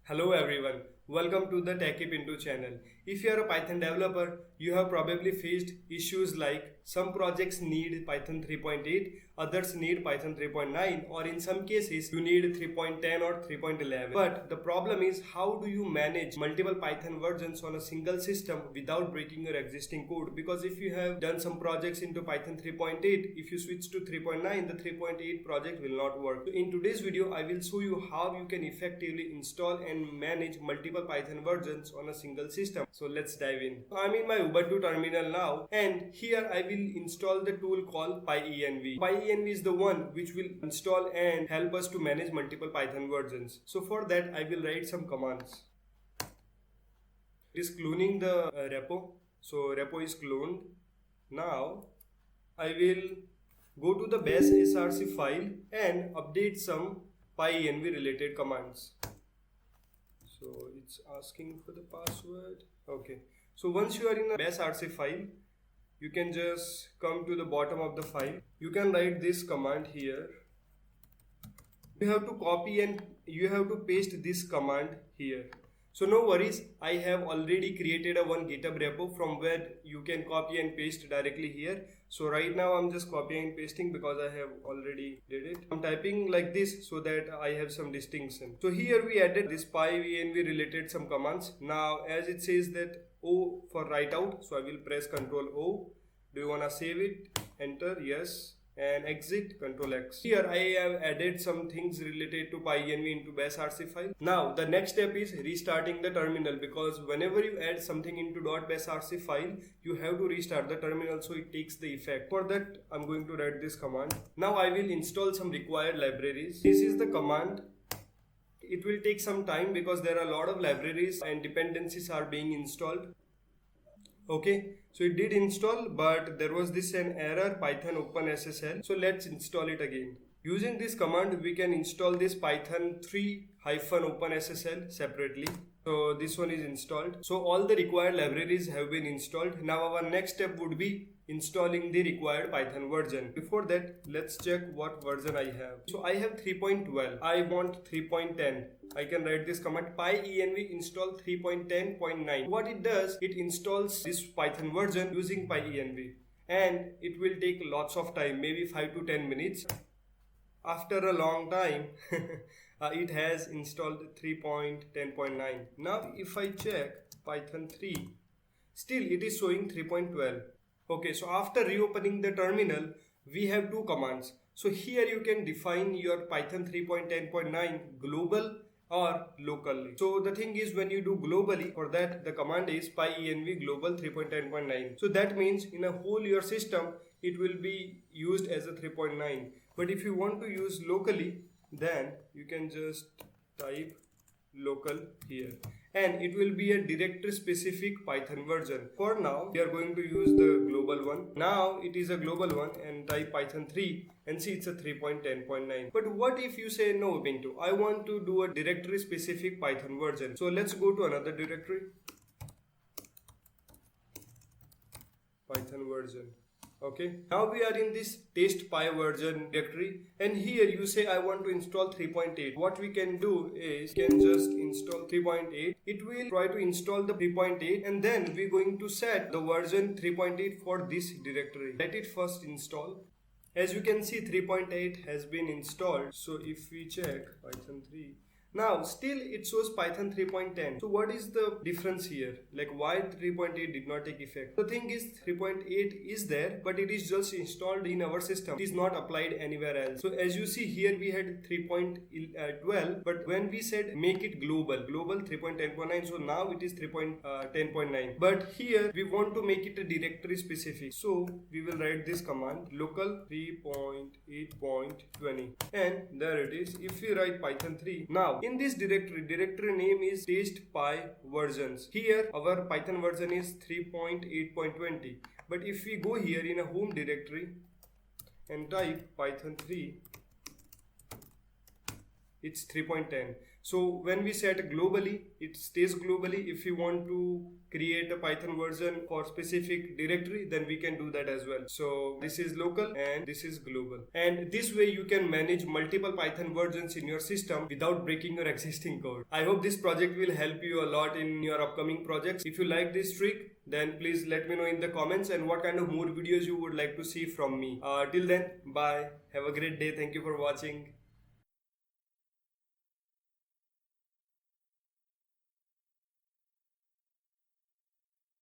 Hello everyone, welcome to the Ubuntu channel. If you are a Python developer, you have probably faced issues like some projects need Python 3.8, others need Python 3.9, or in some cases you need 3.10 or 3.11. But the problem is, how do you manage multiple Python versions on a single system without breaking your existing code? Because if you have done some projects into Python 3.8, if you switch to 3.9, the 3.8 project will not work. So in today's video, I will show you how you can effectively install and manage multiple Python versions on a single system. So let's dive in. I'm in my Ubuntu terminal now, and here I will install the tool called pyenv. Pyenv is the one which will install and help us to manage multiple Python versions. So for that, I will write some commands. It is cloning the repo. So repo is cloned. Now I will go to the bash src file and update some pyenv related commands. So it's asking for the password. Okay. So once you are in a bash rc file, you can just come to the bottom of the file. You can write this command here. You have to copy and you have to paste this command here. So no worries, I have already created a one GitHub repo from where you can copy and paste directly here. So right now I'm just copying and pasting because I have already did it. I'm typing like this so that I have some distinction. So here we added this pyenv related some commands. Now as it says that O for write out, so I will press Ctrl O. Do you wanna save it? Enter, yes. And exit, Ctrl X. Here I have added some things related to pyenv into bash rc file. Now the next step is restarting the terminal, because whenever you add something into .bash rc file, you have to restart the terminal so it takes the effect. For that, I'm going to write this command. Now I will install some required libraries. This is the command. It will take some time because there are a lot of libraries and dependencies are being installed. Okay, so it did install, but there was an error, Python OpenSSL. So let's install it again. Using this command, we can install this Python 3-OpenSSL separately. So this one is installed. So all the required libraries have been installed. Now our next step would be installing the required Python version. Before that, let's check what version I have. So I have 3.12. I want 3.10. I can write this command pyenv install 3.10.9. What it does, it installs this Python version using pyenv, and it will take lots of time, maybe 5 to 10 minutes. After a long time, it has installed 3.10.9. Now if I check Python 3, still it is showing 3.12. Okay, so after reopening the terminal, we have two commands. So here you can define your Python 3.10.9 global or locally. So the thing is, when you do globally, for that the command is pyenv global 3.10.9. So that means in a whole your system it will be used as a 3.9. But if you want to use locally, then you can just type local here, and it will be a directory specific Python version. For now we are going to use the global one. Now it is a global one, and type Python 3 and see it's a 3.10.9. But what if you say no Ubuntu, I want to do a directory specific Python version? So let's go to another directory, Python version. Okay, now we are in this test py version directory, and here you say I want to install 3.8. What we can do is we can just install 3.8. It will try to install the 3.8, and then we're going to set the version 3.8 for this directory. Let it first install. As you can see, 3.8 has been installed. So if we check Python 3, now still it shows Python 3.10. So what is the difference here? Like why 3.8 did not take effect? The thing is 3.8 is there, but it is just installed in our system. It is not applied anywhere else. So as you see here, we had 3.12, but when we said make it global 3.10.9, so now it is 3.10.9. But here we want to make it a directory specific. So we will write this command local 3.8.20, and there it is. If we write Python 3, now in this directory name is test py versions. Here our Python version is 3.8.20. But if we go here in a home directory and type Python 3, it's 3.10. So when we set globally, it stays globally. If you want to create a Python version for specific directory, then we can do that as well. So this is local and this is global. And this way you can manage multiple Python versions in your system without breaking your existing code. I hope this project will help you a lot in your upcoming projects. If you like this trick, then please let me know in the comments and what kind of more videos you would like to see from me. Till then, bye. Have a great day. Thank you for watching.